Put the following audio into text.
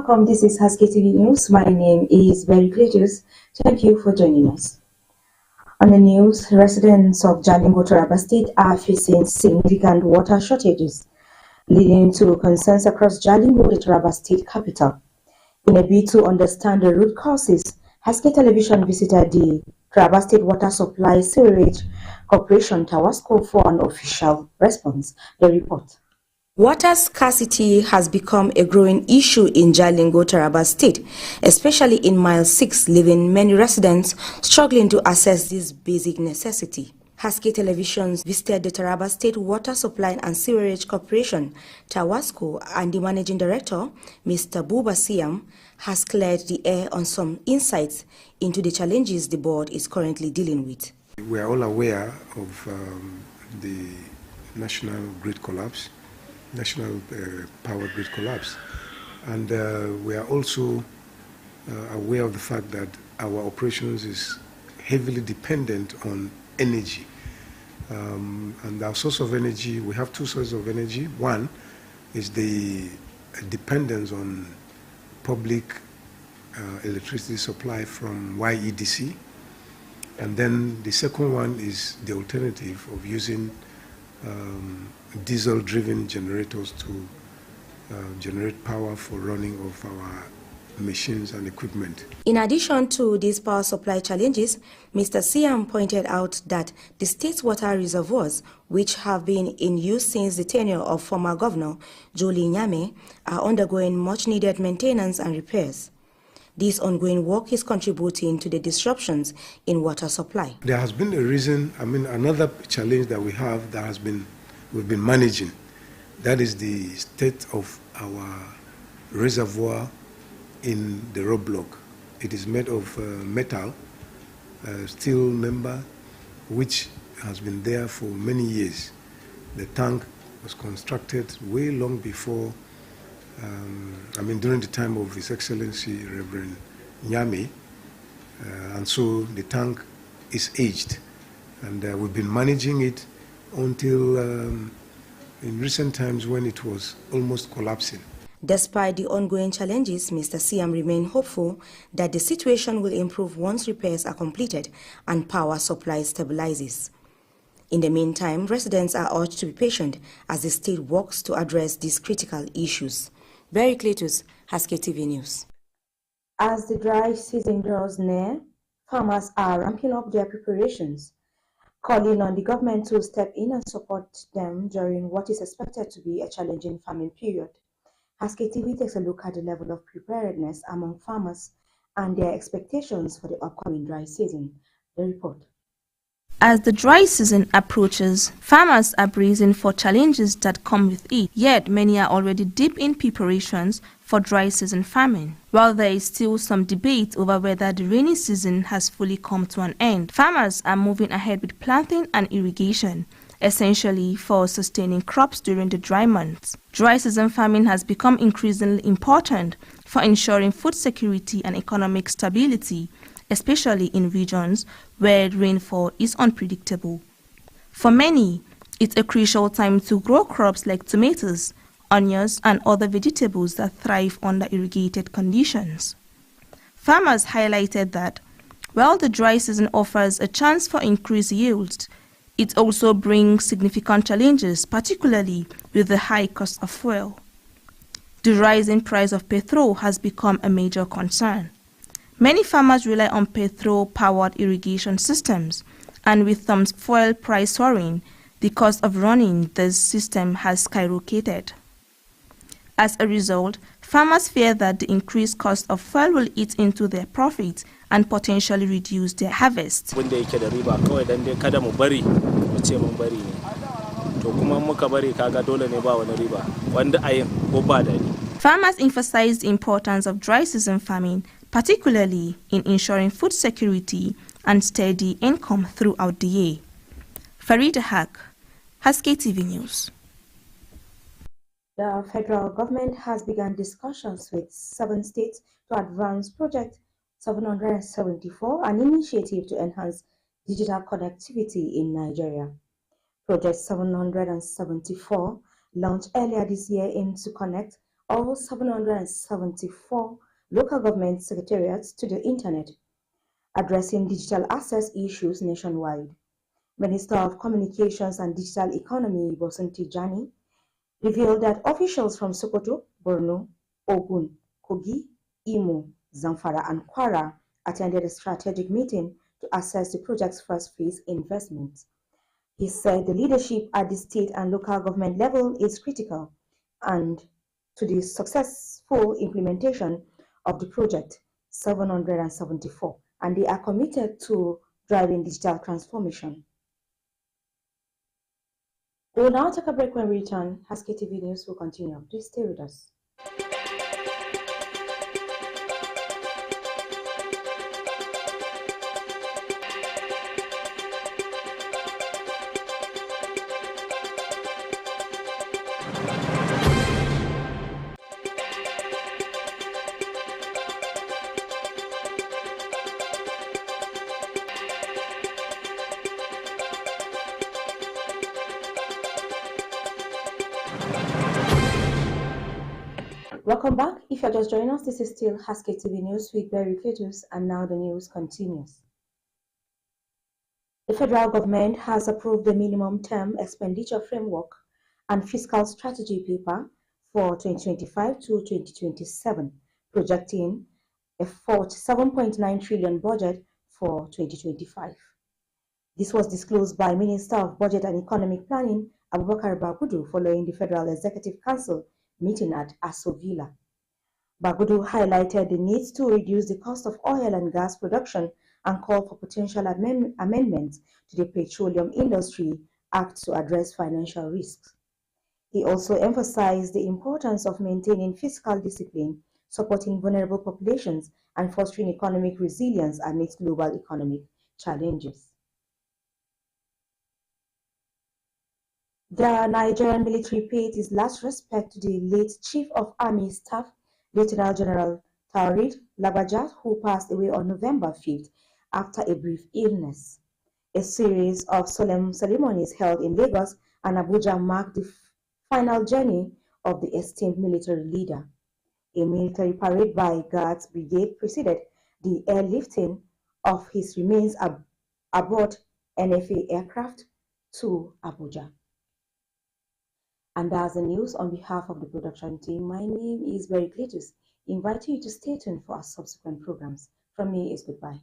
welcome. This is Haske Tv News. My name is Very Cletus. Thank you for joining us. On the news, residents of Jalingo, Taraba State are facing significant water shortages, leading to concerns across Jalingo, the Taraba State capital. In a bid to understand the root causes, Haske Television visited the Taraba State Water Supply Sewerage Corporation, Tawasco, for an official response. The report. Water scarcity has become a growing issue in Jalingo, Taraba State, especially in Mile 6, leaving many residents struggling to access this basic necessity. Haske Television visited the Taraba State Water Supply and Sewerage Corporation, Tawasco, and the Managing Director, Mr. Buba Siam, has cleared the air on some insights into the challenges the board is currently dealing with. We are all aware of the national grid collapse. National power grid collapse, and we are also aware of the fact that our operations is heavily dependent on energy, and our source of energy, we have two sources of energy. One is the dependence on public electricity supply from YEDC, and then the second one is the alternative of using diesel-driven generators to generate power for running of our machines and equipment. In addition to these power supply challenges, Mr. Siam pointed out that the state's water reservoirs, which have been in use since the tenure of former Governor Julie Nyame, are undergoing much-needed maintenance and repairs. This ongoing work is contributing to the disruptions in water supply. There has been a reason, another challenge that we have we've been managing. That is the state of our reservoir in the roadblock. It is made of metal, steel member, which has been there for many years. The tank was constructed way long before, during the time of His Excellency Reverend Nyame, and so the tank is aged, and we've been managing it until in recent times when it was almost collapsing. Despite the ongoing challenges, Mr. Siam remained hopeful that the situation will improve once repairs are completed and power supply stabilizes. In the meantime, residents are urged to be patient as the state works to address these critical issues. Very Cletus, Haske TV News. As the dry season draws near, farmers are ramping up their preparations, calling on the government to step in and support them during what is expected to be a challenging farming period. Haske TV takes a look at the level of preparedness among farmers and their expectations for the upcoming dry season. The report. As the dry season approaches, farmers are bracing for challenges that come with it, yet many are already deep in preparations for dry season farming. While there is still some debate over whether the rainy season has fully come to an end, farmers are moving ahead with planting and irrigation, essentially for sustaining crops during the dry months. Dry season farming has become increasingly important for ensuring food security and economic stability, especially in regions where rainfall is unpredictable. For many, it's a crucial time to grow crops like tomatoes, onions, and other vegetables that thrive under irrigated conditions. Farmers highlighted that while the dry season offers a chance for increased yields, it also brings significant challenges, particularly with the high cost of fuel. The rising price of petrol has become a major concern. Many farmers rely on petrol-powered irrigation systems, and with some fuel price soaring, the cost of running this system has skyrocketed. As a result, farmers fear that the increased cost of fuel will eat into their profits and potentially reduce their harvest. Farmers emphasize the importance of dry season farming, particularly in ensuring food security and steady income throughout the year. Farida Haq, Haske TV News. The federal government has begun discussions with 7 states to advance Project 774, an initiative to enhance digital connectivity in Nigeria. Project 774, launched earlier this year, aims to connect all 774 local government secretariats to the internet, addressing digital access issues nationwide. Minister of Communications and Digital Economy Bosanti Jani revealed that officials from Sokoto, Borno, Ogun, Kogi, Imo, Zamfara, and Kwara attended a strategic meeting to assess the project's first phase investment. He said the leadership at the state and local government level is critical and to the successful implementation of the project 774, and they are committed to driving digital transformation. We will now take a break. When we return. Haske TV News will continue. Please stay with us. Welcome back. If you're just joining us, this is still Haske TV News with Berry Cletus, and now the news continues. The federal government has approved the minimum term expenditure framework and fiscal strategy paper for 2025 to 2027, projecting a 47.9 trillion budget for 2025. This was disclosed by Minister of Budget and Economic Planning Abubakar Bagudu following the Federal Executive Council meeting at Aso Villa. Bagudu highlighted the need to reduce the cost of oil and gas production and called for potential amendments to the Petroleum Industry Act to address financial risks. He also emphasized the importance of maintaining fiscal discipline, supporting vulnerable populations, and fostering economic resilience amidst global economic challenges. The Nigerian military paid his last respect to the late Chief of Army Staff, Lieutenant General Taurid Labaja, who passed away on November 5th after a brief illness. A series of solemn ceremonies held in Lagos and Abuja marked the final journey of the esteemed military leader. A military parade by Guards Brigade preceded the airlifting of his remains aboard NFA aircraft to Abuja. And that's the news. On behalf of the production team, my name is Berry Cletus. Invite you to stay tuned for our subsequent programs. From me is goodbye.